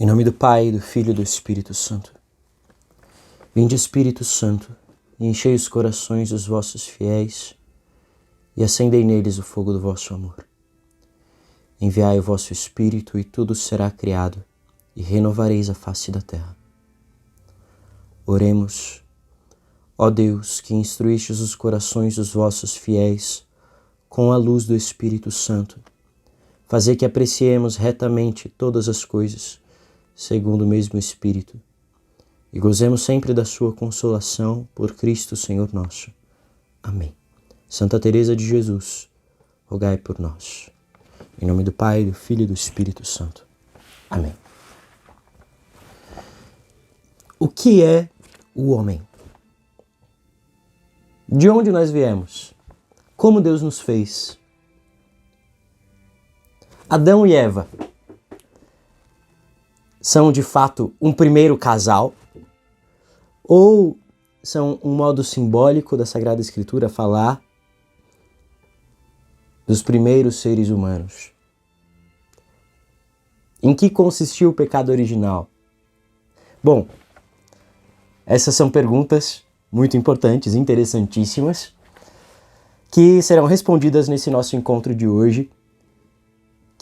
Em nome do Pai, do Filho e do Espírito Santo. Vinde, Espírito Santo, e enchei os corações dos vossos fiéis, e acendei neles o fogo do vosso amor. Enviai o vosso Espírito, e tudo será criado, e renovareis a face da terra. Oremos. Ó Deus, que instruístes os corações dos vossos fiéis com a luz do Espírito Santo, fazei que apreciemos retamente todas as coisas, segundo o mesmo Espírito, e gozemos sempre da sua consolação por Cristo Senhor nosso. Amém. Santa Teresa de Jesus, rogai por nós. Em nome do Pai, do Filho e do Espírito Santo. Amém. O que é o homem? De onde nós viemos? Como Deus nos fez? Adão e Eva são de fato um primeiro casal? Ou são um modo simbólico da Sagrada Escritura falar dos primeiros seres humanos? Em que consistiu o pecado original? Bom, essas são perguntas muito importantes, interessantíssimas, que serão respondidas nesse nosso encontro de hoje,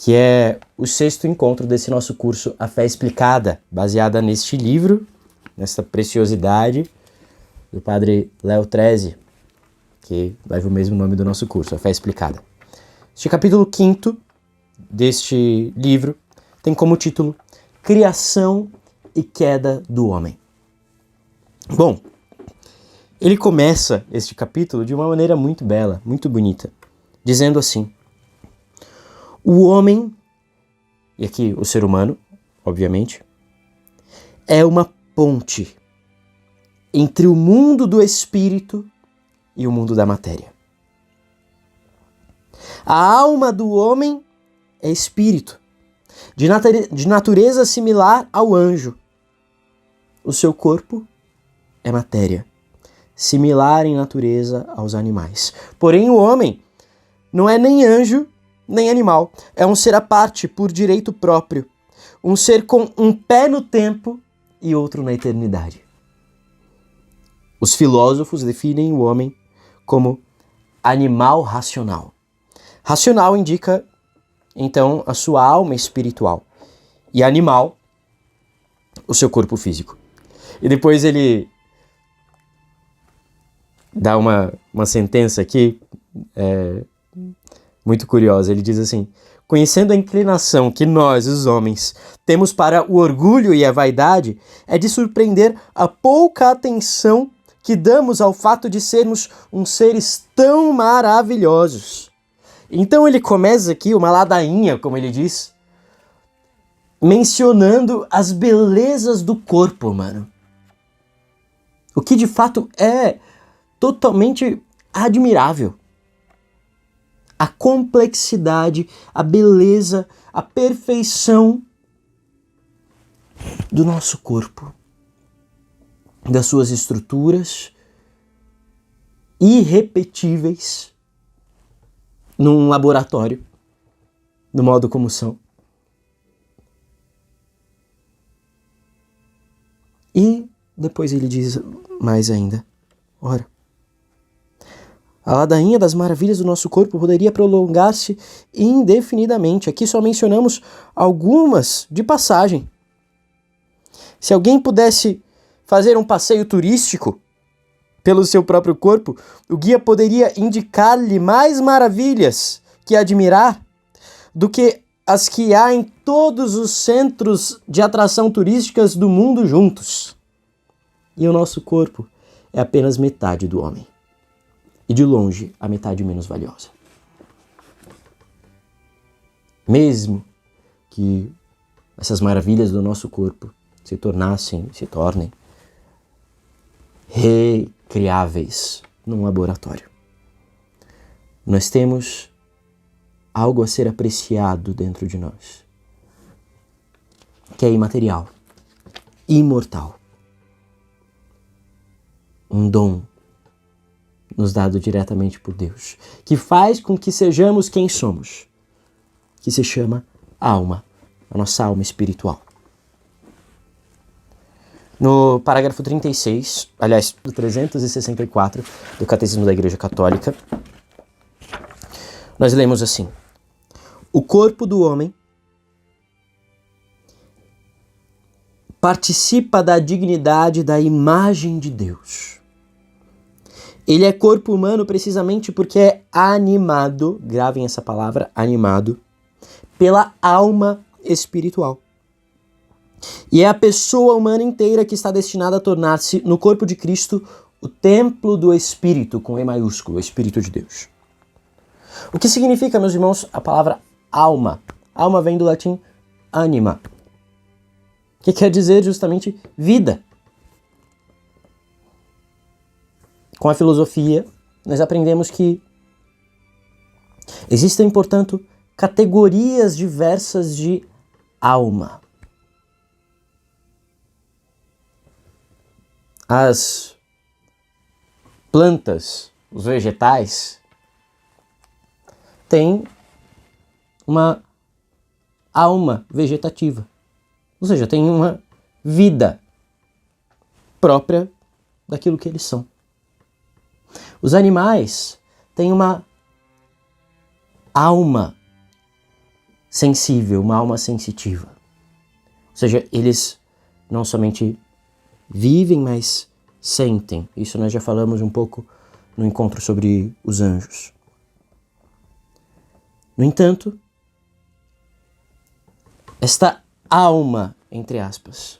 que é o 6º encontro desse nosso curso A Fé Explicada, baseada neste livro, nessa preciosidade do Padre Léo Trezzi, que leva o mesmo nome do nosso curso, A Fé Explicada. Este capítulo 5º deste livro tem como título Criação e Queda do Homem. Bom, ele começa este capítulo de uma maneira muito bela, muito bonita, dizendo assim: o homem, e aqui o ser humano, obviamente, é uma ponte entre o mundo do espírito e o mundo da matéria. A alma do homem é espírito, de natureza similar ao anjo. O seu corpo é matéria, similar em natureza aos animais. Porém, o homem não é nem anjo, nem animal. É um ser à parte, por direito próprio. Um ser com um pé no tempo e outro na eternidade. Os filósofos definem o homem como animal racional. Racional indica, então, a sua alma espiritual. E animal, o seu corpo físico. E depois ele dá uma sentença aqui muito curiosa. Ele diz assim: conhecendo a inclinação que nós, os homens, temos para o orgulho e a vaidade, é de surpreender a pouca atenção que damos ao fato de sermos uns seres tão maravilhosos. Então ele começa aqui uma ladainha, como ele diz, mencionando as belezas do corpo humano. O que de fato é totalmente admirável. A complexidade, a beleza, a perfeição do nosso corpo, das suas estruturas irrepetíveis num laboratório, do modo como são. E depois ele diz mais ainda: ora, a ladainha das maravilhas do nosso corpo poderia prolongar-se indefinidamente. Aqui só mencionamos algumas de passagem. Se alguém pudesse fazer um passeio turístico pelo seu próprio corpo, o guia poderia indicar-lhe mais maravilhas que admirar do que as que há em todos os centros de atração turísticas do mundo juntos. E o nosso corpo é apenas metade do homem. E de longe, a metade menos valiosa. Mesmo que essas maravilhas do nosso corpo se tornem recriáveis num laboratório, nós temos algo a ser apreciado dentro de nós, que é imaterial, imortal. Um dom nos dado diretamente por Deus, que faz com que sejamos quem somos, que se chama alma, a nossa alma espiritual. No parágrafo 36, aliás, do 364 do Catecismo da Igreja Católica, nós lemos assim: o corpo do homem participa da dignidade da imagem de Deus. Ele é corpo humano precisamente porque é animado, gravem essa palavra, animado, pela alma espiritual. E é a pessoa humana inteira que está destinada a tornar-se, no corpo de Cristo, o templo do Espírito, com E maiúsculo, o Espírito de Deus. O que significa, meus irmãos, a palavra alma? Alma vem do latim anima, que quer dizer justamente vida. Com a filosofia, nós aprendemos que existem, portanto, categorias diversas de alma. As plantas, os vegetais, têm uma alma vegetativa. Ou seja, têm uma vida própria daquilo que eles são. Os animais têm uma alma sensível, uma alma sensitiva. Ou seja, eles não somente vivem, mas sentem. Isso nós já falamos um pouco no encontro sobre os anjos. No entanto, esta alma, entre aspas,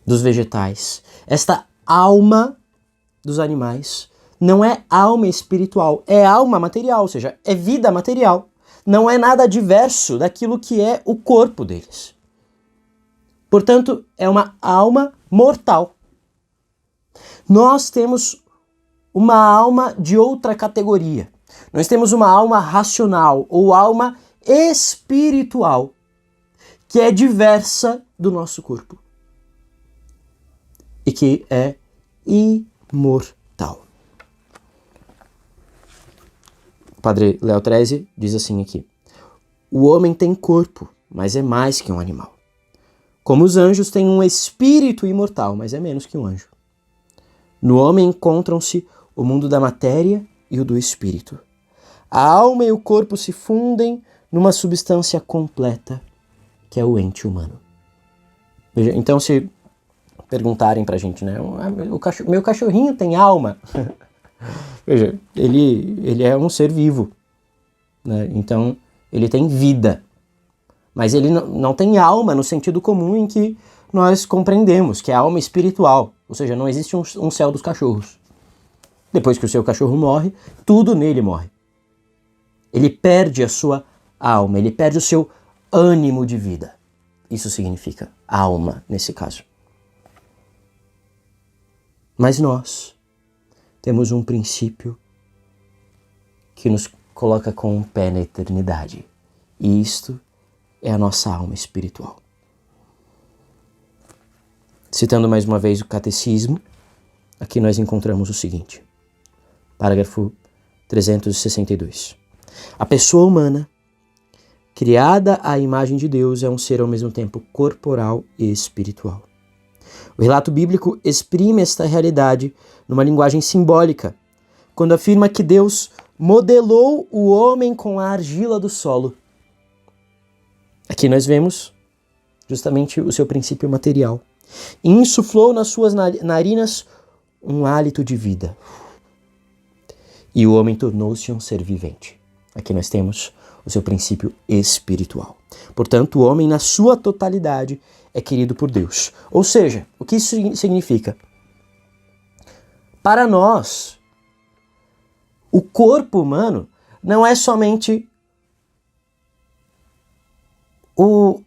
dos vegetais, esta alma dos animais, não é alma espiritual, é alma material, ou seja, é vida material. Não é nada diverso daquilo que é o corpo deles. Portanto, é uma alma mortal. Nós temos uma alma de outra categoria. Nós temos uma alma racional ou alma espiritual, que é diversa do nosso corpo e que é imortal. O padre Léo XIII diz assim aqui: o homem tem corpo, mas é mais que um animal. Como os anjos têm um espírito imortal, mas é menos que um anjo. No homem encontram-se o mundo da matéria e o do espírito. A alma e o corpo se fundem numa substância completa, que é o ente humano. Veja, então, se perguntarem pra gente, né? Meu cachorrinho tem alma. Veja, ele é um ser vivo, né? Então, ele tem vida. Mas ele não tem alma no sentido comum em que nós compreendemos, que é a alma espiritual. Ou seja, não existe um céu dos cachorros. Depois que o seu cachorro morre, tudo nele morre. Ele perde a sua alma, ele perde o seu ânimo de vida. Isso significa alma, nesse caso. Mas nós temos um princípio que nos coloca com um pé na eternidade. E isto é a nossa alma espiritual. Citando mais uma vez o Catecismo, aqui nós encontramos o seguinte. Parágrafo 362. A pessoa humana, criada à imagem de Deus, é um ser ao mesmo tempo corporal e espiritual. O relato bíblico exprime esta realidade numa linguagem simbólica, quando afirma que Deus modelou o homem com a argila do solo. Aqui nós vemos justamente o seu princípio material. E insuflou nas suas narinas um hálito de vida. E o homem tornou-se um ser vivente. Aqui nós temos o seu princípio espiritual. Portanto, o homem, na sua totalidade, é querido por Deus. Ou seja, o que isso significa? Para nós, o corpo humano não é somente o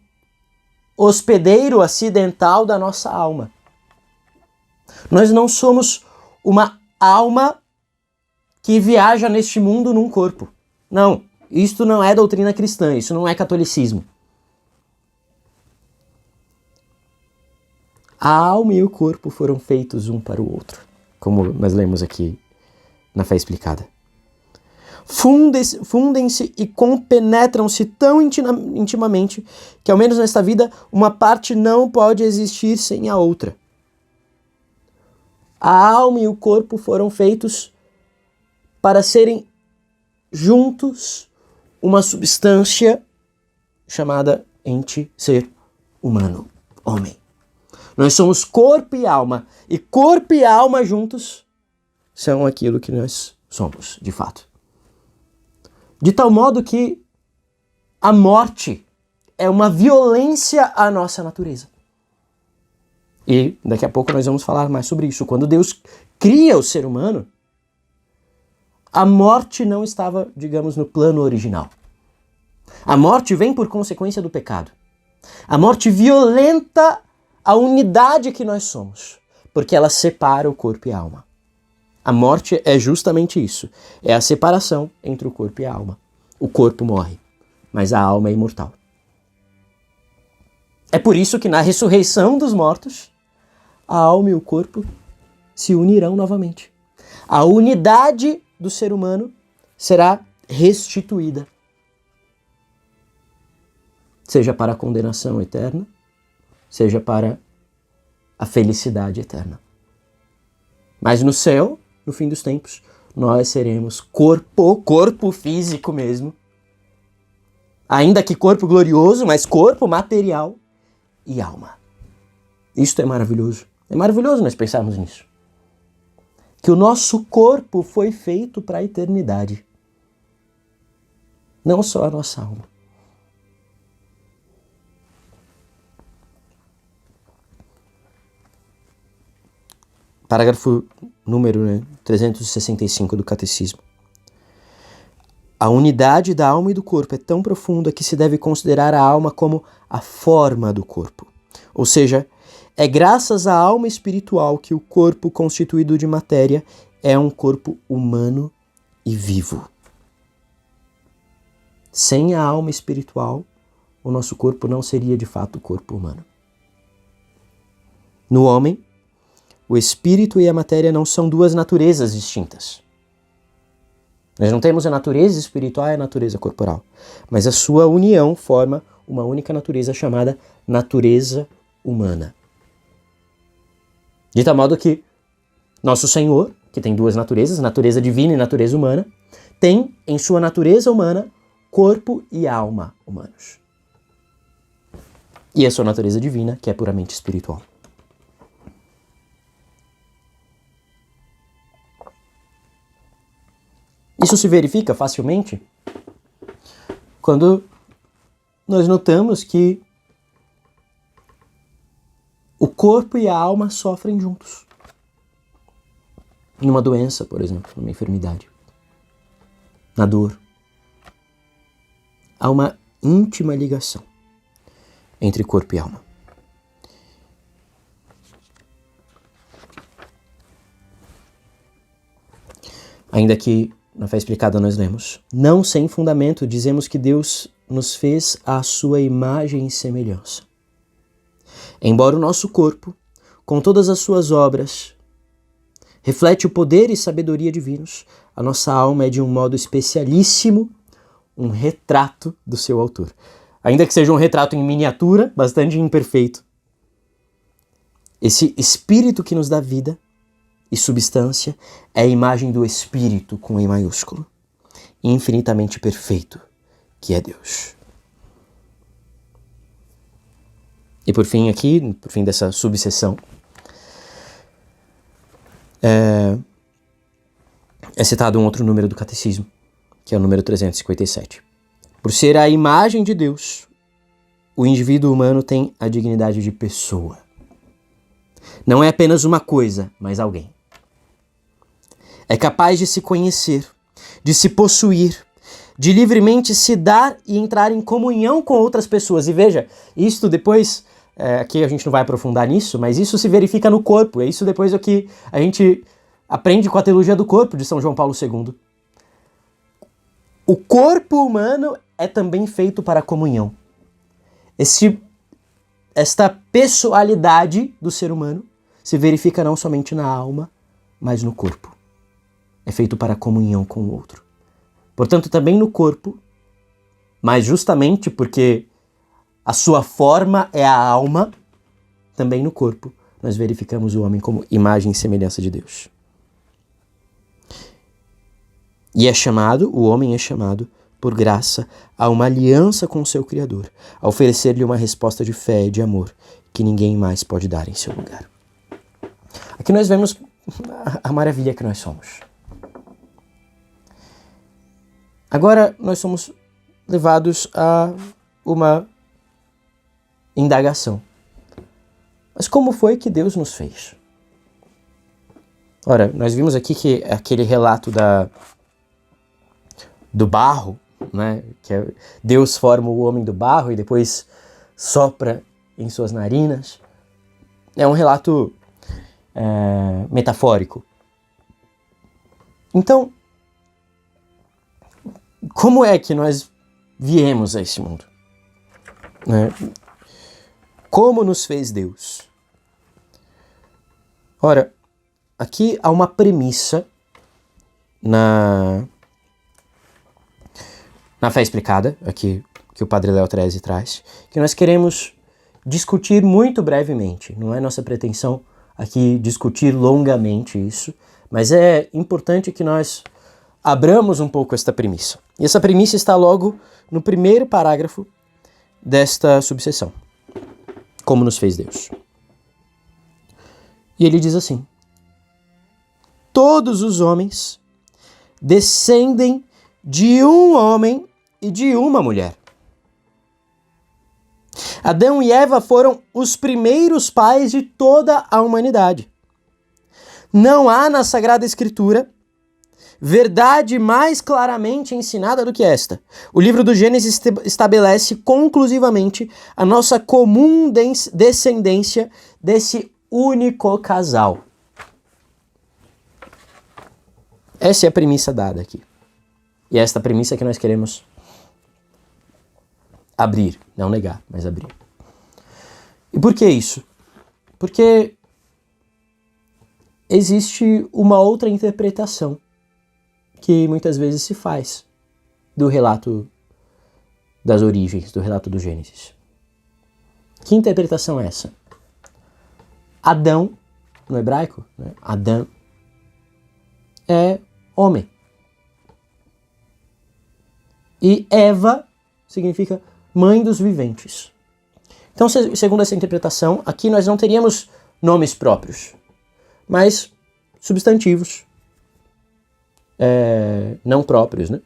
hospedeiro acidental da nossa alma. Nós não somos uma alma que viaja neste mundo num corpo. Não, isto não é doutrina cristã, isso não é catolicismo. A alma e o corpo foram feitos um para o outro, como nós lemos aqui na Fé Explicada. fundem-se e compenetram-se tão intimamente que, ao menos nesta vida, uma parte não pode existir sem a outra. A alma e o corpo foram feitos para serem juntos uma substância chamada ente ser humano, homem. Nós somos corpo e alma juntos são aquilo que nós somos, de fato. De tal modo que a morte é uma violência à nossa natureza. E daqui a pouco nós vamos falar mais sobre isso. Quando Deus cria o ser humano, a morte não estava, digamos, no plano original. A morte vem por consequência do pecado. A morte violenta a unidade que nós somos, porque ela separa o corpo e a alma. A morte é justamente isso. É a separação entre o corpo e a alma. O corpo morre, mas a alma é imortal. É por isso que na ressurreição dos mortos, a alma e o corpo se unirão novamente. A unidade do ser humano será restituída. Seja para a condenação eterna, seja para a felicidade eterna. Mas no céu, no fim dos tempos, nós seremos corpo físico mesmo. Ainda que corpo glorioso, mas corpo material e alma. Isto é maravilhoso. É maravilhoso nós pensarmos nisso. Que o nosso corpo foi feito para a eternidade. Não só a nossa alma. Parágrafo número 365 do Catecismo. A unidade da alma e do corpo é tão profunda que se deve considerar a alma como a forma do corpo. Ou seja, é graças à alma espiritual que o corpo constituído de matéria é um corpo humano e vivo. Sem a alma espiritual, o nosso corpo não seria de fato corpo humano. No homem, o espírito e a matéria não são duas naturezas distintas. Nós não temos a natureza espiritual e a natureza corporal, mas a sua união forma uma única natureza chamada natureza humana. De tal modo que nosso Senhor, que tem duas naturezas, natureza divina e natureza humana, tem em sua natureza humana corpo e alma humanos. E a sua natureza divina, que é puramente espiritual. Isso se verifica facilmente quando nós notamos que o corpo e a alma sofrem juntos. Numa doença, por exemplo, numa enfermidade, na dor. Há uma íntima ligação entre corpo e alma. Ainda que na fé explicada nós lemos: não sem fundamento dizemos que Deus nos fez à sua imagem e semelhança. Embora o nosso corpo, com todas as suas obras, reflete o poder e sabedoria divinos, a nossa alma é de um modo especialíssimo um retrato do seu autor. Ainda que seja um retrato em miniatura, bastante imperfeito. Esse espírito que nos dá vida e substância é a imagem do Espírito com E maiúsculo, infinitamente perfeito, que é Deus. E por fim aqui, por fim dessa subseção, é citado um outro número do Catecismo, que é o número 357. Por ser a imagem de Deus, o indivíduo humano tem a dignidade de pessoa. Não é apenas uma coisa, mas alguém. É capaz de se conhecer, de se possuir, de livremente se dar e entrar em comunhão com outras pessoas. E veja, isto depois, aqui a gente não vai aprofundar nisso, mas isso se verifica no corpo. É isso depois o que a gente aprende com a teologia do corpo de São João Paulo II. O corpo humano é também feito para a comunhão. Esta pessoalidade do ser humano se verifica não somente na alma, mas no corpo. É feito para a comunhão com o outro, Portanto, também no corpo, mas justamente porque a sua forma é a alma, também no corpo nós verificamos o homem como imagem e semelhança de Deus. E o homem é chamado, por graça, a uma aliança com o seu Criador, a oferecer-lhe uma resposta de fé e de amor que ninguém mais pode dar em seu lugar. Aqui nós vemos a maravilha que nós somos. Agora nós somos levados a uma indagação. Mas como foi que Deus nos fez? Ora, nós vimos aqui que aquele relato do barro, né, que Deus forma o homem do barro e depois sopra em suas narinas, é um relato metafórico. Então, como é que nós viemos a esse mundo? Né? Como nos fez Deus? Ora, aqui há uma premissa na Fé Explicada, aqui que o Padre Léo Trezzi traz, que nós queremos discutir muito brevemente. Não é nossa pretensão aqui discutir longamente isso, mas é importante que nós abramos um pouco esta premissa. E essa premissa está logo no primeiro parágrafo desta subseção. Como nos fez Deus. E ele diz assim: todos os homens descendem de um homem e de uma mulher. Adão e Eva foram os primeiros pais de toda a humanidade. Não há na Sagrada Escritura verdade mais claramente ensinada do que esta. O livro do Gênesis estabelece conclusivamente a nossa comum descendência desse único casal. Essa é a premissa dada aqui. E é esta premissa que nós queremos abrir, não negar, mas abrir. E por que isso? Porque existe uma outra interpretação que muitas vezes se faz do relato das origens, do relato do Gênesis. Que interpretação é essa? Adão, no hebraico, né? Adão é homem. E Eva significa mãe dos viventes. Então, segundo essa interpretação, aqui nós não teríamos nomes próprios, mas substantivos não próprios, né?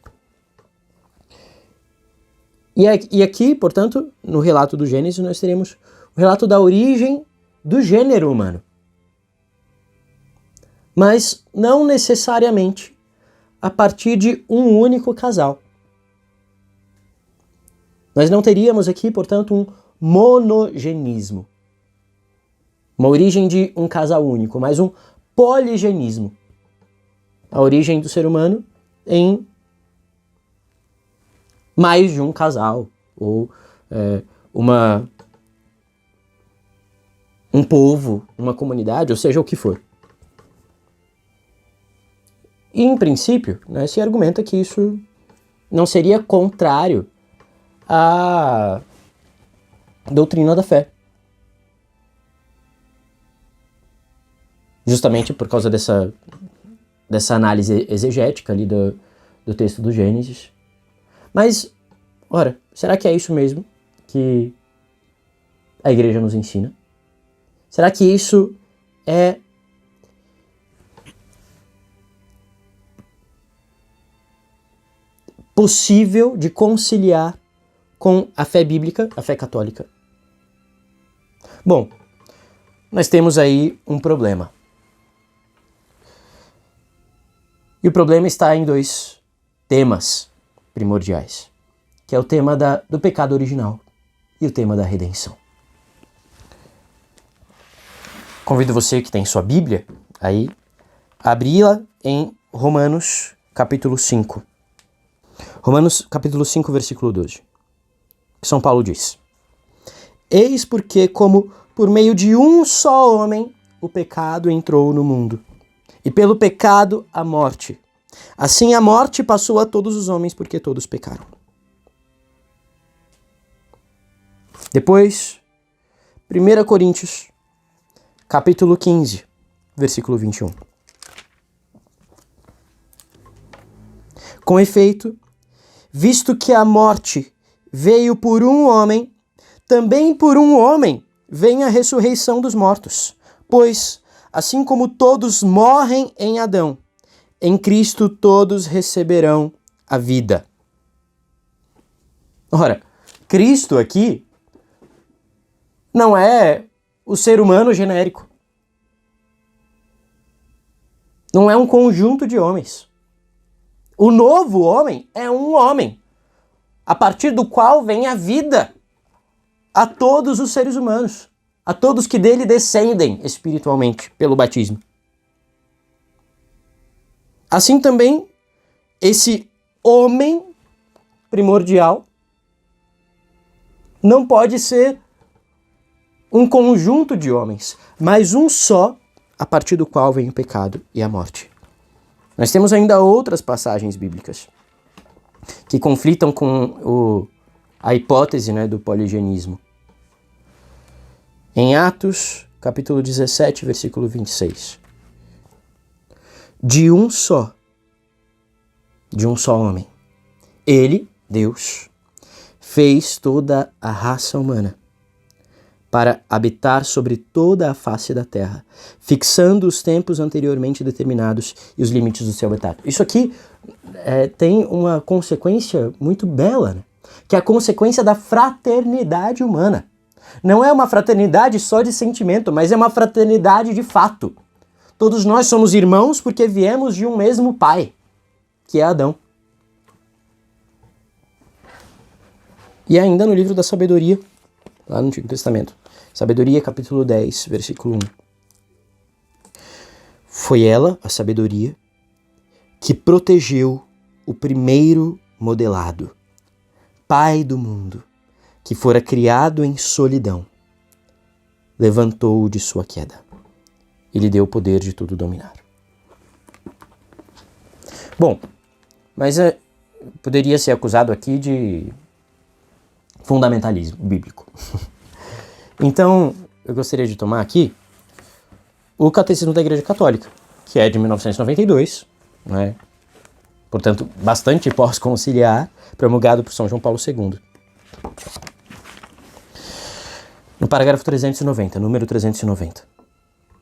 E aqui, portanto, no relato do Gênesis, nós teremos o relato da origem do gênero humano. Mas não necessariamente a partir de um único casal. Nós não teríamos aqui, portanto, um monogenismo. Uma origem de um casal único, mas um poligenismo. A origem do ser humano em mais de um casal, ou um povo, uma comunidade, ou seja, o que for. E, em princípio, né, se argumenta que isso não seria contrário à doutrina da fé. Justamente por causa dessa análise exegética ali do texto do Gênesis. Mas, ora, será que é isso mesmo que a igreja nos ensina? Será que isso é possível de conciliar com a fé bíblica, a fé católica? Bom, nós temos aí um problema. E o problema está em dois temas primordiais, que é o tema do pecado original e o tema da redenção. Convido você que tem sua Bíblia aí a abri-la em Romanos capítulo 5. Romanos capítulo 5, versículo 12. São Paulo diz: eis porque, como por meio de um só homem o pecado entrou no mundo, e pelo pecado a morte, Assim a morte passou a todos os homens porque todos pecaram. Depois, 1 Coríntios, capítulo 15, versículo 21. Com efeito, visto que a morte veio por um homem, também por um homem vem a ressurreição dos mortos. Pois, assim como todos morrem em Adão, em Cristo todos receberão a vida. Ora, Cristo aqui não é o ser humano genérico. Não é um conjunto de homens. O novo homem é um homem, a partir do qual vem a vida a todos os seres humanos, a todos que dele descendem espiritualmente pelo batismo. Assim também, esse homem primordial não pode ser um conjunto de homens, mas um só, a partir do qual vem o pecado e a morte. Nós temos ainda outras passagens bíblicas que conflitam com a hipótese, do poligenismo. Em Atos, capítulo 17, versículo 26. De um só homem, ele, Deus, fez toda a raça humana para habitar sobre toda a face da terra, fixando os tempos anteriormente determinados e os limites do seu habitat. Isso aqui tem uma consequência muito bela, que é a consequência da fraternidade humana. Não é uma fraternidade só de sentimento, mas é uma fraternidade de fato. Todos nós somos irmãos porque viemos de um mesmo pai, que é Adão. E ainda no livro da sabedoria, lá no Antigo Testamento, Sabedoria, capítulo 10, versículo 1. Foi ela, a sabedoria, que protegeu o primeiro modelado, pai do mundo, que fora criado em solidão, levantou-o de sua queda e lhe deu o poder de tudo dominar. Bom, mas poderia ser acusado aqui de fundamentalismo bíblico. Então, eu gostaria de tomar aqui o Catecismo da Igreja Católica, que é de 1992, portanto, bastante pós-conciliar, promulgado por São João Paulo II. No parágrafo 390, número 390.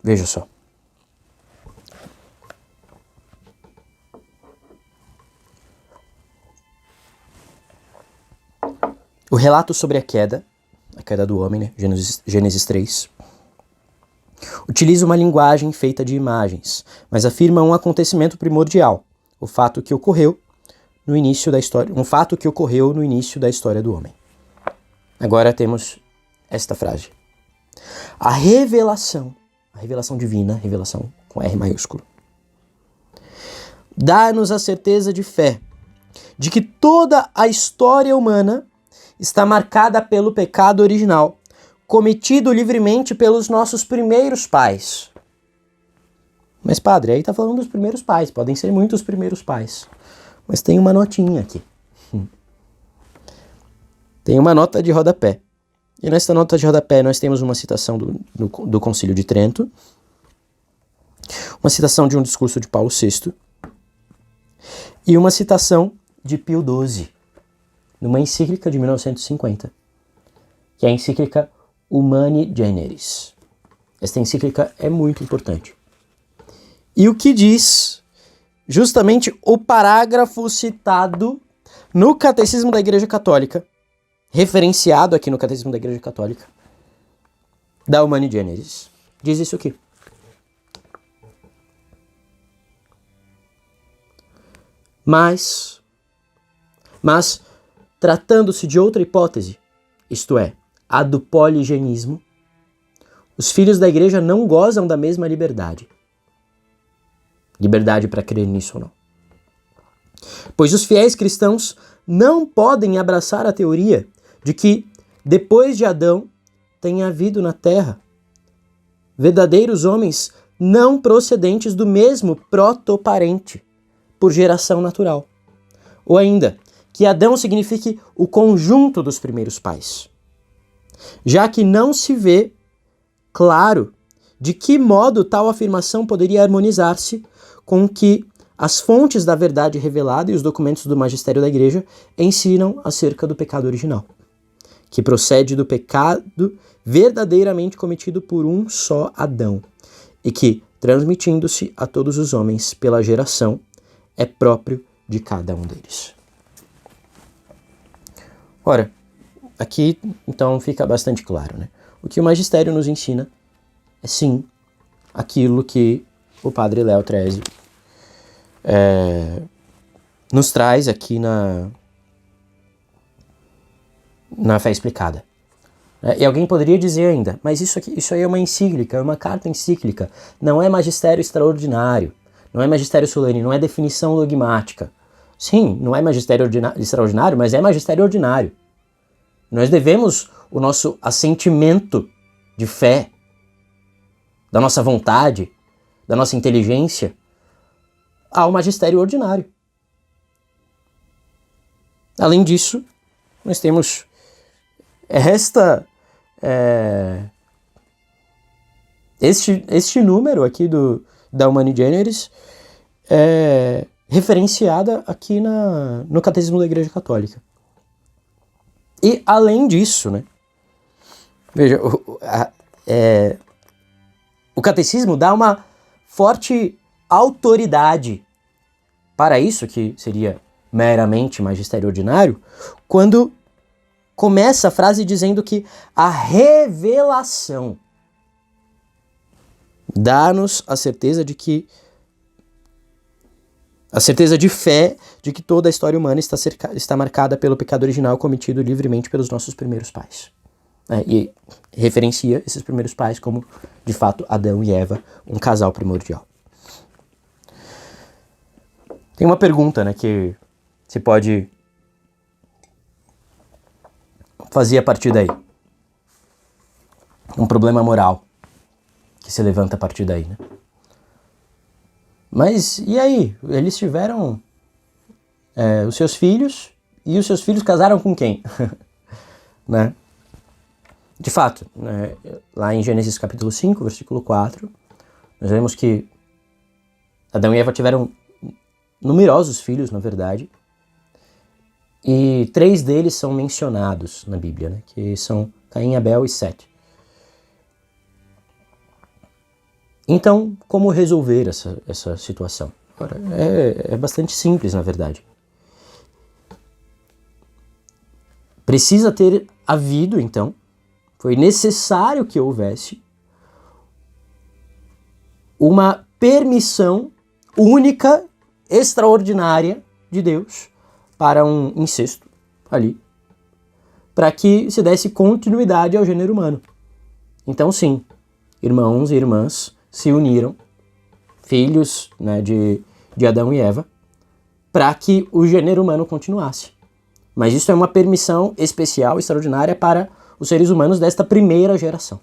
Veja só. O relato sobre a queda do homem, Gênesis 3, utiliza uma linguagem feita de imagens, mas afirma um acontecimento primordial, um fato que ocorreu no início da história do homem. Agora temos esta frase. A revelação divina, revelação com R maiúsculo, dá-nos a certeza de fé de que toda a história humana está marcada pelo pecado original, cometido livremente pelos nossos primeiros pais. Mas, padre, aí está falando dos primeiros pais, podem ser muitos primeiros pais. Mas tem uma notinha aqui. Tem uma nota de rodapé. E nesta nota de rodapé nós temos uma citação do Concílio de Trento, uma citação de um discurso de Paulo VI e uma citação de Pio XII, numa encíclica de 1950, que é a encíclica Humani Generis. Esta encíclica é muito importante. E o que diz justamente o parágrafo citado no Catecismo da Igreja Católica, referenciado aqui no Catecismo da Igreja Católica, da Humani Generis. Diz isso aqui. Mas tratando-se de outra hipótese, isto é, a do poligenismo, os filhos da igreja não gozam da mesma liberdade. Liberdade para crer nisso ou não. Pois os fiéis cristãos não podem abraçar a teoria de que, depois de Adão, tenha havido na terra verdadeiros homens não procedentes do mesmo protoparente, por geração natural. Ou ainda, que Adão signifique o conjunto dos primeiros pais, já que não se vê claro de que modo tal afirmação poderia harmonizar-se com o que as fontes da verdade revelada e os documentos do magistério da Igreja ensinam acerca do pecado original, que procede do pecado verdadeiramente cometido por um só Adão, e que, transmitindo-se a todos os homens pela geração, é próprio de cada um deles. Ora, aqui então fica bastante claro, né? O que o magistério nos ensina é sim aquilo que o padre Léo Trezzi nos traz aqui na Fé Explicada. E alguém poderia dizer ainda, mas isso aí é uma encíclica, é uma carta encíclica, não é magistério extraordinário, não é magistério solene, não é definição dogmática. Sim, não é magistério extraordinário, mas é magistério ordinário. Nós devemos o nosso assentimento de fé, da nossa vontade, da nossa inteligência, ao magistério ordinário. Além disso, nós temos este número aqui da Humani Generis referenciada aqui no Catecismo da Igreja Católica. E além disso, né, veja, o Catecismo dá uma forte autoridade para isso, que seria meramente magistério ordinário, quando começa a frase dizendo que a revelação dá-nos a certeza de fé de que toda a história humana está marcada pelo pecado original cometido livremente pelos nossos primeiros pais. E referencia esses primeiros pais como, de fato, Adão e Eva, um casal primordial. Tem uma pergunta, né, que se pode fazer a partir daí. Um problema moral que se levanta a partir daí, né? Mas, e aí? Eles tiveram os seus filhos, e os seus filhos casaram com quem? Né? De fato, né, lá em Gênesis capítulo 5, versículo 4, nós vemos que Adão e Eva tiveram numerosos filhos, na verdade, e 3 deles são mencionados na Bíblia, né, que são Caim, Abel e Sete. Então, como resolver essa situação? Ora, é bastante simples, na verdade. Precisa ter havido, então, foi necessário que houvesse uma permissão única, extraordinária de Deus para um incesto ali, para que se desse continuidade ao gênero humano. Então, sim, irmãos e irmãs se uniram, filhos, né, de Adão e Eva, para que o gênero humano continuasse. Mas isso é uma permissão especial, extraordinária para os seres humanos desta primeira geração.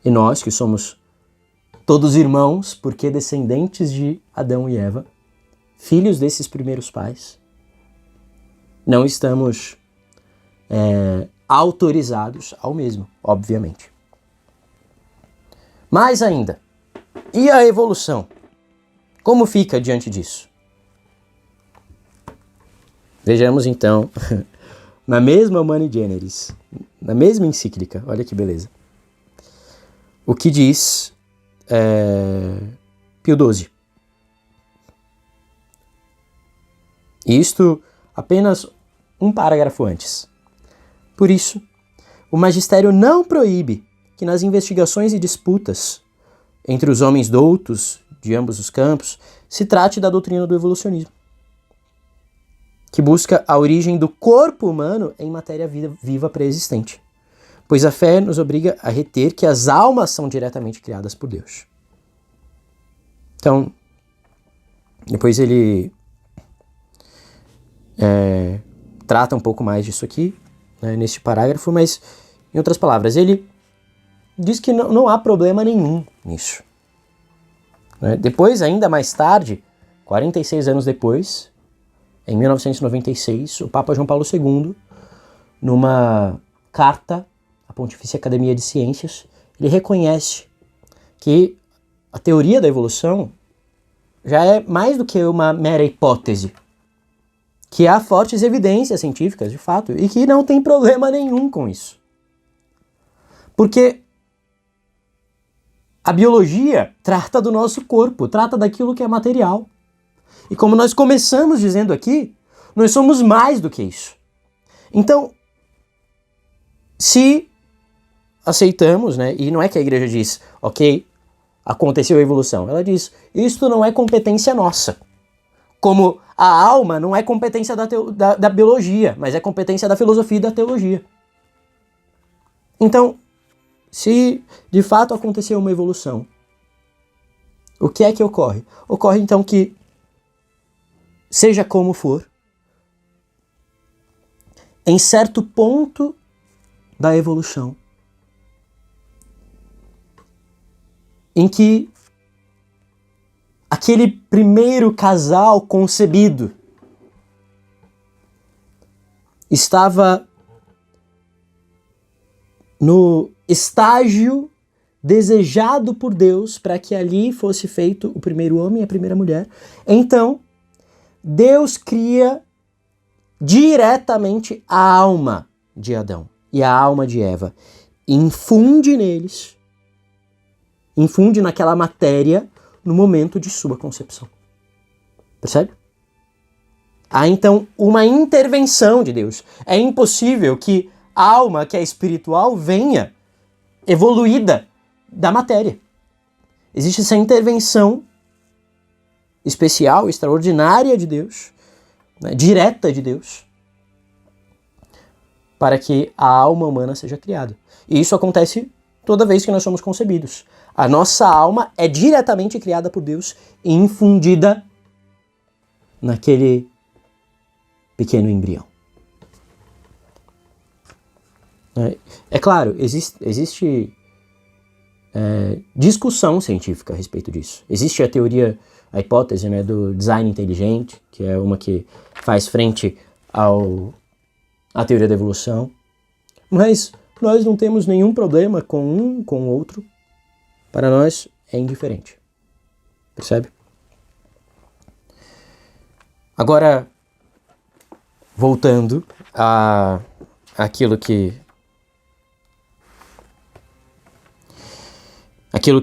E nós, que somos todos irmãos, porque descendentes de Adão e Eva, filhos desses primeiros pais, não estamos autorizados ao mesmo, obviamente. Mais ainda, e a evolução? Como fica diante disso? Vejamos então, na mesma Humani Generis, na mesma encíclica, olha que beleza, o que diz Pio XII. Isto apenas um parágrafo antes. Por isso, o magistério não proíbe que nas investigações e disputas entre os homens doutos de ambos os campos se trate da doutrina do evolucionismo, que busca a origem do corpo humano em matéria viva pré-existente, pois a fé nos obriga a reter que as almas são diretamente criadas por Deus. Então, depois ele trata um pouco mais disso aqui, né, neste parágrafo, mas, em outras palavras, ele diz que não há problema nenhum nisso. Né? Depois, ainda mais tarde, 46 anos depois, em 1996, o Papa João Paulo II, numa carta à Pontifícia Academia de Ciências, ele reconhece que a teoria da evolução já é mais do que uma mera hipótese, que há fortes evidências científicas, de fato, e que não tem problema nenhum com isso. Porque a biologia trata do nosso corpo, trata daquilo que é material. E como nós começamos dizendo aqui, nós somos mais do que isso. Então, se aceitamos, né, e não é que a igreja diz, ok, aconteceu a evolução, ela diz, isto não é competência nossa. Como a alma não é competência da biologia, mas é competência da filosofia e da teologia. Então, se de fato aconteceu uma evolução, o que é que ocorre? Ocorre então que, seja como for, em certo ponto da evolução, em que aquele primeiro casal concebido estava no estágio desejado por Deus para que ali fosse feito o primeiro homem e a primeira mulher, então Deus cria diretamente a alma de Adão e a alma de Eva, infunde neles, infunde naquela matéria no momento de sua concepção. Percebe? Há então uma intervenção de Deus. É impossível que a alma, que é espiritual, venha evoluída da matéria. Existe essa intervenção especial, extraordinária de Deus, né, direta de Deus, para que a alma humana seja criada. E isso acontece toda vez que nós somos concebidos. A nossa alma é diretamente criada por Deus e infundida naquele pequeno embrião. É claro, existe discussão científica a respeito disso. Existe a teoria, a hipótese, né, do design inteligente, que é uma que faz frente à teoria da evolução. Mas nós não temos nenhum problema com um com o outro. Para nós é indiferente. Percebe? Agora, voltando àquilo que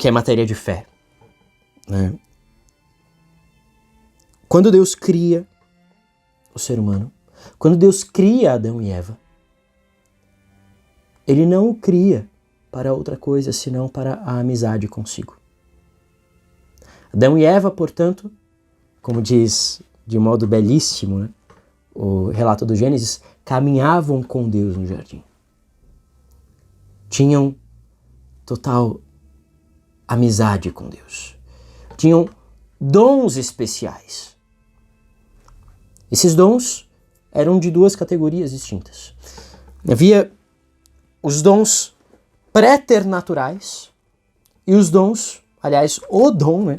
é matéria de fé, né? Quando Deus cria o ser humano, quando Deus cria Adão e Eva, Ele não o cria para outra coisa senão para a amizade consigo. Adão e Eva, portanto, como diz de modo belíssimo, né, o relato do Gênesis, caminhavam com Deus no jardim. Tinham total amizade com Deus. Tinham dons especiais. Esses dons eram de duas categorias distintas. Havia os dons préternaturais e os dons, aliás, o dom, né,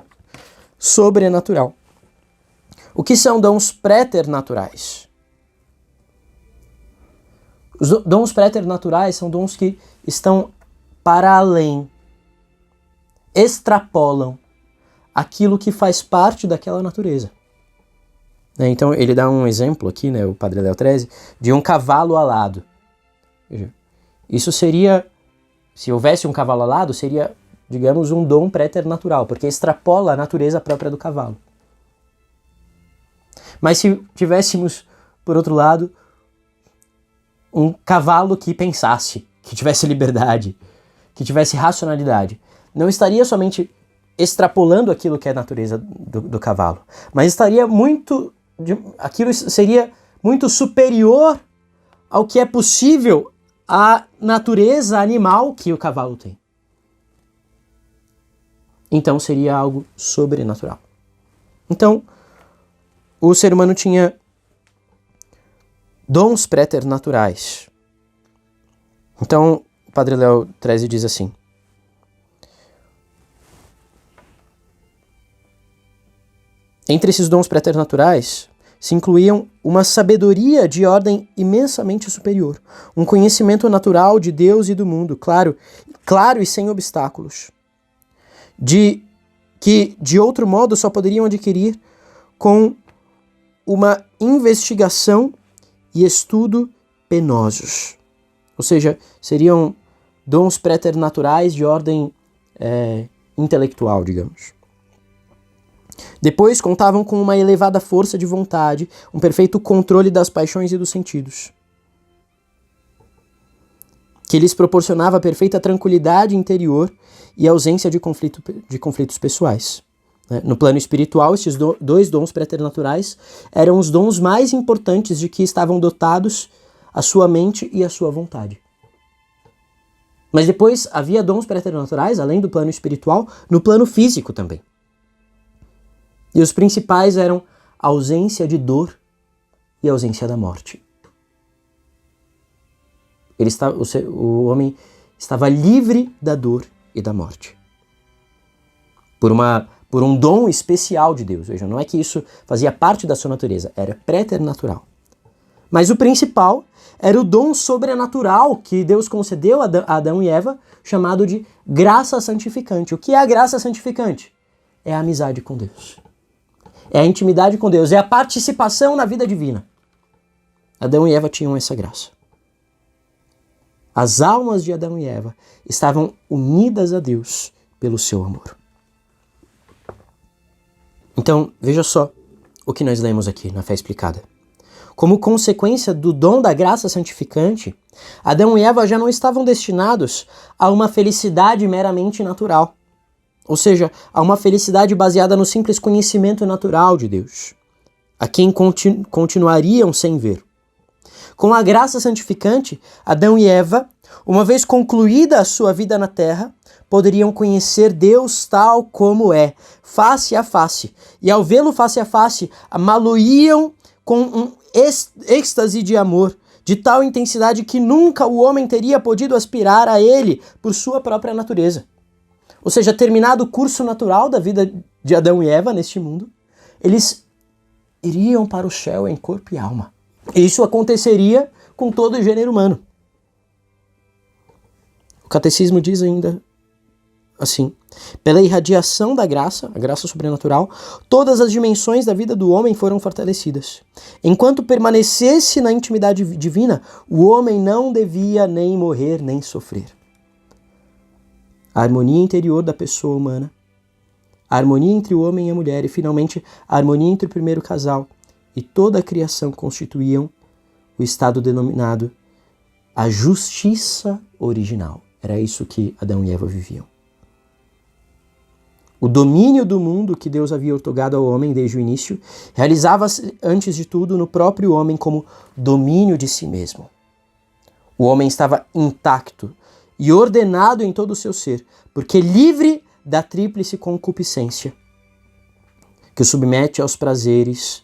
sobrenatural. O que são dons préternaturais? Os dons préternaturais são dons que estão para além, extrapolam aquilo que faz parte daquela natureza. Então ele dá um exemplo aqui, né, o Padre Léo XIII, de um cavalo alado. Veja, isso seria, se houvesse um cavalo alado, seria, digamos, um dom préternatural, porque extrapola a natureza própria do cavalo. Mas se tivéssemos, por outro lado, um cavalo que pensasse, que tivesse liberdade, que tivesse racionalidade, não estaria somente extrapolando aquilo que é a natureza do cavalo, mas estaria aquilo seria muito superior ao que é possível à natureza animal que o cavalo tem. Então seria algo sobrenatural. Então, o ser humano tinha dons préternaturais. Então, o Padre Léo XIII diz assim: Entre esses dons preternaturais se incluíam uma sabedoria de ordem imensamente superior, um conhecimento natural de Deus e do mundo, claro e sem obstáculos, que de outro modo só poderiam adquirir com uma investigação e estudo penosos. Ou seja, seriam dons preternaturais de ordem intelectual, digamos. Depois contavam com uma elevada força de vontade, um perfeito controle das paixões e dos sentidos, que lhes proporcionava perfeita tranquilidade interior e ausência de conflitos pessoais. No plano espiritual, esses dois dons preternaturais eram os dons mais importantes de que estavam dotados a sua mente e a sua vontade. Mas depois havia dons preternaturais, além do plano espiritual, no plano físico também. E os principais eram a ausência de dor e a ausência da morte. O homem estava livre da dor e da morte. Por um dom especial de Deus. Veja, não é que isso fazia parte da sua natureza, era preternatural. Mas o principal era o dom sobrenatural que Deus concedeu a Adão e Eva, chamado de graça santificante. O que é a graça santificante? É a amizade com Deus. É a intimidade com Deus, é a participação na vida divina. Adão e Eva tinham essa graça. As almas de Adão e Eva estavam unidas a Deus pelo seu amor. Então, veja só o que nós lemos aqui na Fé Explicada. Como consequência do dom da graça santificante, Adão e Eva já não estavam destinados a uma felicidade meramente natural. Ou seja, a uma felicidade baseada no simples conhecimento natural de Deus, a quem continuariam sem ver. Com a graça santificante, Adão e Eva, uma vez concluída a sua vida na terra, poderiam conhecer Deus tal como é, face a face. E ao vê-lo face a face, amá-lo-iam com um êxtase de amor, de tal intensidade que nunca o homem teria podido aspirar a ele por sua própria natureza. Ou seja, terminado o curso natural da vida de Adão e Eva neste mundo, eles iriam para o céu em corpo e alma. E isso aconteceria com todo o gênero humano. O catecismo diz ainda assim: pela irradiação da graça, a graça sobrenatural, todas as dimensões da vida do homem foram fortalecidas. Enquanto permanecesse na intimidade divina, o homem não devia nem morrer nem sofrer. A harmonia interior da pessoa humana, a harmonia entre o homem e a mulher e, finalmente, a harmonia entre o primeiro casal e toda a criação constituíam o estado denominado a justiça original. Era isso que Adão e Eva viviam. O domínio do mundo que Deus havia outorgado ao homem desde o início realizava-se, antes de tudo, no próprio homem como domínio de si mesmo. O homem estava intacto e ordenado em todo o seu ser, porque livre da tríplice concupiscência, que o submete aos prazeres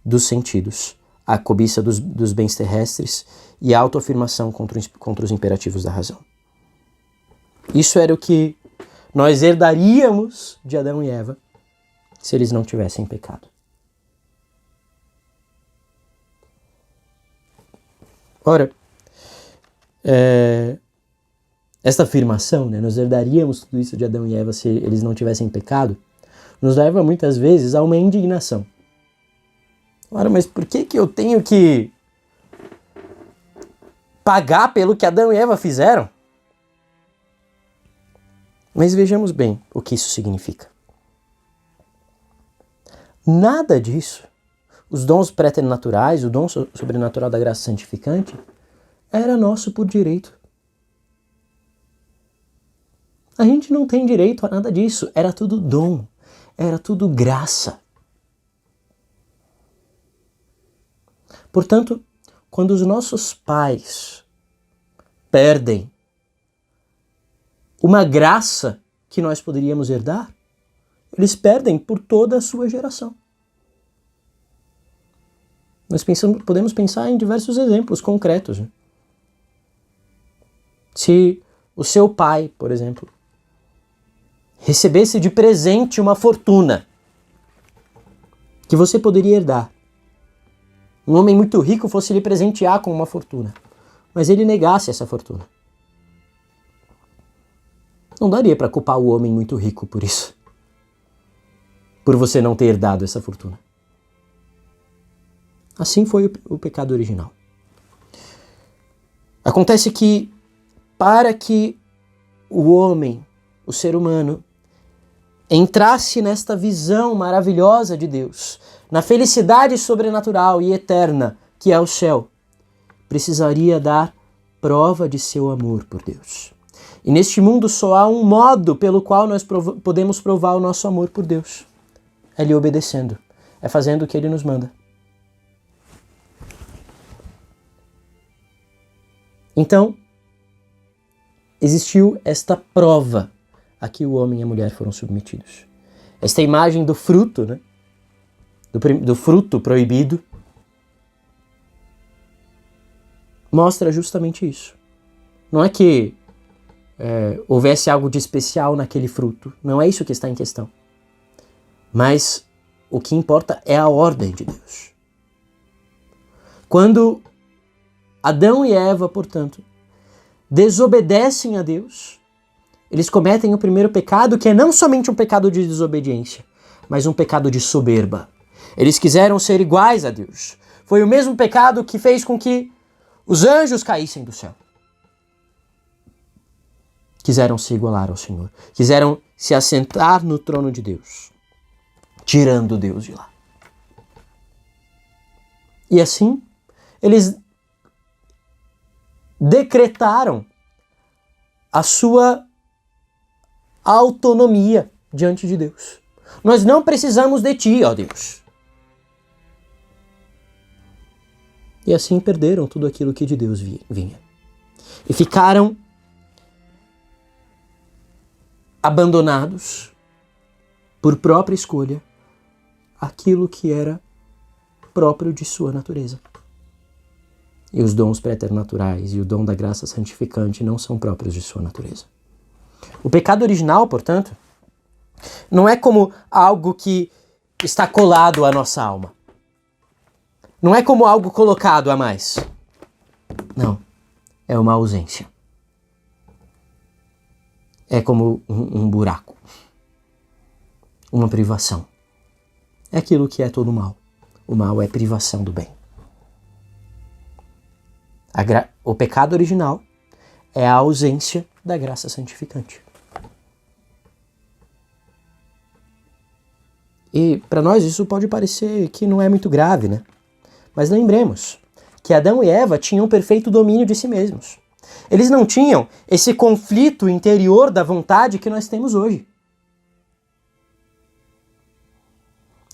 dos sentidos, à cobiça dos bens terrestres e à autoafirmação contra os imperativos da razão. Isso era o que nós herdaríamos de Adão e Eva se eles não tivessem pecado. Ora, esta afirmação, nós herdaríamos tudo isso de Adão e Eva se eles não tivessem pecado, nos leva muitas vezes a uma indignação. Ora, mas por que eu tenho que pagar pelo que Adão e Eva fizeram? Mas vejamos bem o que isso significa. Nada disso, os dons preternaturais, o dom sobrenatural da graça santificante, era nosso por direito. A gente não tem direito a nada disso, era tudo dom, era tudo graça. Portanto, quando os nossos pais perdem uma graça que nós poderíamos herdar, eles perdem por toda a sua geração. Nós podemos pensar em diversos exemplos concretos. Se o seu pai, por exemplo, recebesse de presente uma fortuna, que você poderia herdar. Um homem muito rico fosse lhe presentear com uma fortuna, mas ele negasse essa fortuna. Não daria para culpar o homem muito rico por isso, por você não ter herdado essa fortuna. Assim foi o pecado original. Acontece que, para que o homem, o ser humano, entrasse nesta visão maravilhosa de Deus, na felicidade sobrenatural e eterna que é o céu, precisaria dar prova de seu amor por Deus. E neste mundo só há um modo pelo qual nós podemos provar o nosso amor por Deus. É lhe obedecendo, é fazendo o que ele nos manda. Então, existiu esta prova a que o homem e a mulher foram submetidos. Esta imagem do fruto, né? Do fruto proibido, mostra justamente isso. Não é que houvesse algo de especial naquele fruto. Não é isso que está em questão. Mas o que importa é a ordem de Deus. Quando Adão e Eva, portanto, desobedecem a Deus, eles cometem o primeiro pecado, que é não somente um pecado de desobediência, mas um pecado de soberba. Eles quiseram ser iguais a Deus. Foi o mesmo pecado que fez com que os anjos caíssem do céu. Quiseram se igualar ao Senhor. Quiseram se assentar no trono de Deus, tirando Deus de lá. E assim, eles decretaram a sua autonomia diante de Deus. Nós não precisamos de ti, ó Deus. E assim perderam tudo aquilo que de Deus vinha. E ficaram abandonados por própria escolha aquilo que era próprio de sua natureza. E os dons preternaturais e o dom da graça santificante não são próprios de sua natureza. O pecado original, portanto, não é como algo que está colado à nossa alma. Não é como algo colocado a mais. Não, é uma ausência. É como um buraco. Uma privação. É aquilo que é todo mal. O mal é privação do bem. O pecado original é a ausência da graça santificante. E para nós isso pode parecer que não é muito grave, né? Mas lembremos que Adão e Eva tinham perfeito domínio de si mesmos. Eles não tinham esse conflito interior da vontade que nós temos hoje.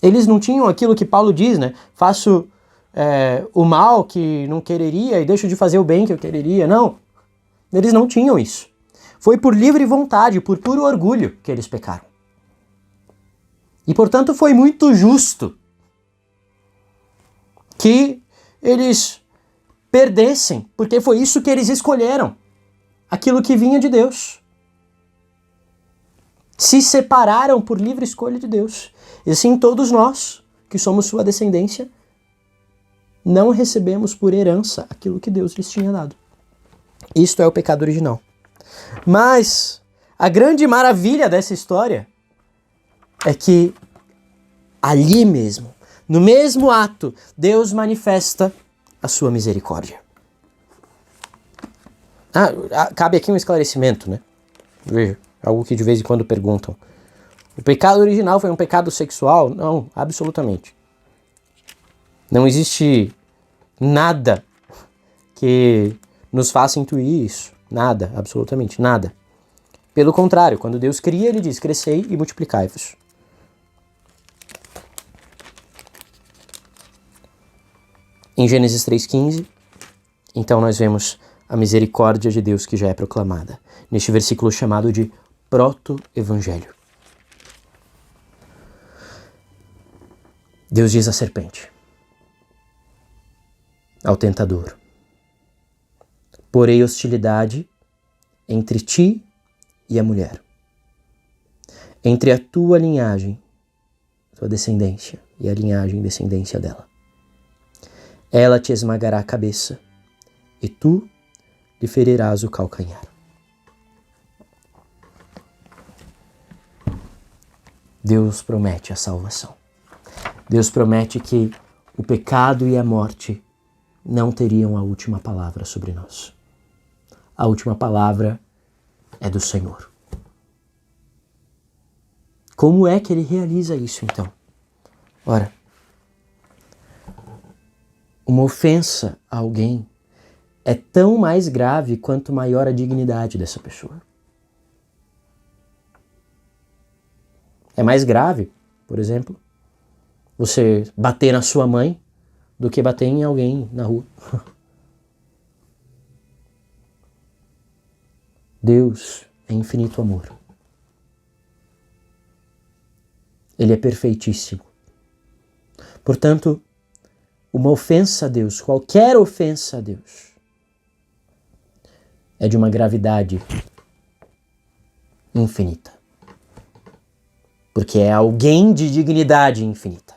Eles não tinham aquilo que Paulo diz, né? Faço o mal que não quereria e deixo de fazer o bem que eu quereria. Não, eles não tinham isso. Foi por livre vontade, por puro orgulho que eles pecaram. E, portanto, foi muito justo que eles perdessem, porque foi isso que eles escolheram, aquilo que vinha de Deus. Se separaram por livre escolha de Deus. E assim todos nós, que somos sua descendência, não recebemos por herança aquilo que Deus lhes tinha dado. Isto é o pecado original. Mas a grande maravilha dessa história é que ali mesmo, no mesmo ato, Deus manifesta a sua misericórdia. Cabe aqui um esclarecimento, né? Veja, algo que de vez em quando perguntam. O pecado original foi um pecado sexual? Não, absolutamente. Não existe nada que nos faça intuir isso. Nada, absolutamente nada. Pelo contrário, quando Deus cria, ele diz, crescei e multiplicai-vos. Em Gênesis 3,15, então nós vemos a misericórdia de Deus que já é proclamada, neste versículo chamado de proto-evangelho. Deus diz à serpente, ao tentador, porei hostilidade entre ti e a mulher, entre a tua linhagem, tua descendência e a linhagem e descendência dela. Ela te esmagará a cabeça, e tu lhe ferirás o calcanhar. Deus promete a salvação. Deus promete que o pecado e a morte não teriam a última palavra sobre nós. A última palavra é do Senhor. Como é que ele realiza isso, então? Ora, uma ofensa a alguém é tão mais grave quanto maior a dignidade dessa pessoa. É mais grave, por exemplo, você bater na sua mãe do que bater em alguém na rua. Deus é infinito amor. Ele é perfeitíssimo. Portanto, uma ofensa a Deus, qualquer ofensa a Deus, é de uma gravidade infinita. Porque é alguém de dignidade infinita.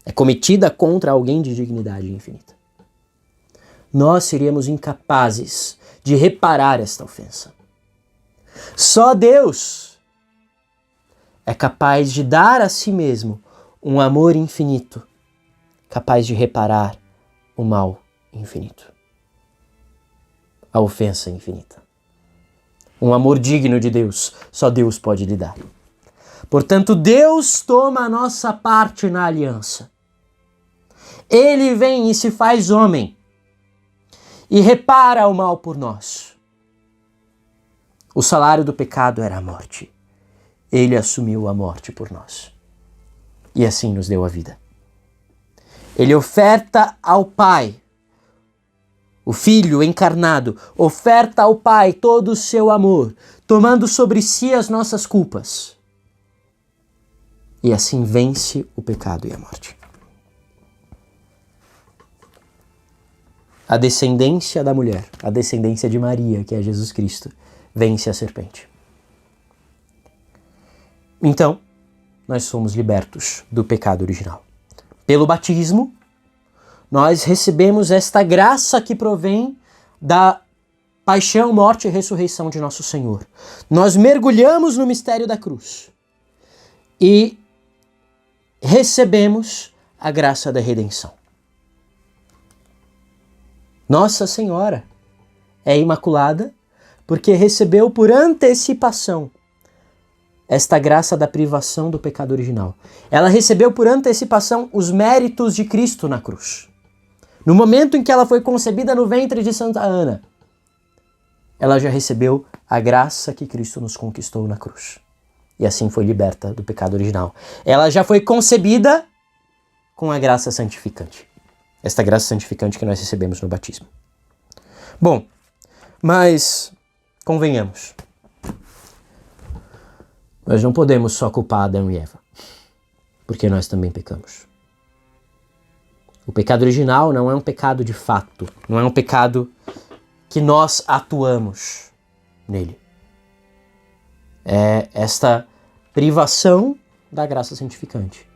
É cometida contra alguém de dignidade infinita. Nós seríamos incapazes de reparar esta ofensa. Só Deus é capaz de dar a si mesmo um amor infinito, capaz de reparar o mal infinito, a ofensa infinita. Um amor digno de Deus, só Deus pode lhe dar. Portanto, Deus toma a nossa parte na aliança. Ele vem e se faz homem e repara o mal por nós. O salário do pecado era a morte. Ele assumiu a morte por nós. E assim nos deu a vida. Ele oferta ao Pai, o Filho encarnado, oferta ao Pai todo o seu amor, tomando sobre si as nossas culpas. E assim vence o pecado e a morte. A descendência da mulher, a descendência de Maria, que é Jesus Cristo, vence a serpente. Então, nós somos libertos do pecado original. Pelo batismo, nós recebemos esta graça que provém da paixão, morte e ressurreição de nosso Senhor. Nós mergulhamos no mistério da cruz e recebemos a graça da redenção. Nossa Senhora é imaculada porque recebeu por antecipação esta graça da privação do pecado original. Ela recebeu por antecipação os méritos de Cristo na cruz. No momento em que ela foi concebida no ventre de Santa Ana, ela já recebeu a graça que Cristo nos conquistou na cruz. E assim foi liberta do pecado original. Ela já foi concebida com a graça santificante. Esta graça santificante que nós recebemos no batismo. Bom, mas convenhamos. Nós não podemos só culpar Adão e Eva, porque nós também pecamos. O pecado original não é um pecado de fato, não é um pecado que nós atuamos nele. É esta privação da graça santificante.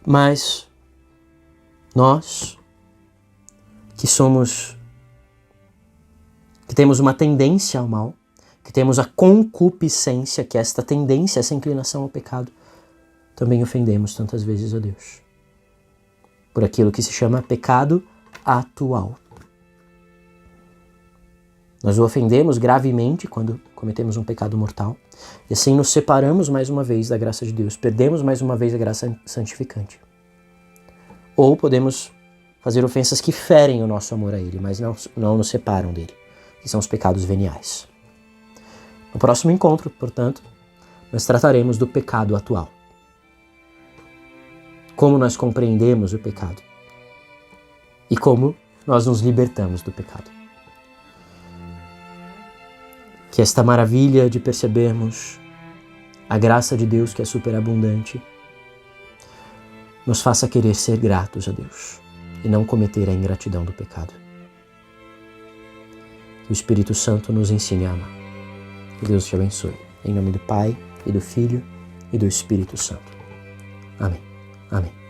Mas nós, que temos uma tendência ao mal, que temos a concupiscência, que é esta tendência, essa inclinação ao pecado, também ofendemos tantas vezes a Deus. Por aquilo que se chama pecado atual. Nós o ofendemos gravemente quando cometemos um pecado mortal, e assim nos separamos mais uma vez da graça de Deus, perdemos mais uma vez a graça santificante. Ou podemos fazer ofensas que ferem o nosso amor a Ele, mas não nos separam dele, que são os pecados veniais. No próximo encontro, portanto, nós trataremos do pecado atual. Como nós compreendemos o pecado e como nós nos libertamos do pecado. Que esta maravilha de percebermos a graça de Deus, que é superabundante, nos faça querer ser gratos a Deus e não cometer a ingratidão do pecado. Que o Espírito Santo nos ensine a amar. Que Deus te abençoe. Em nome do Pai, e do Filho, e do Espírito Santo. Amém. Amém.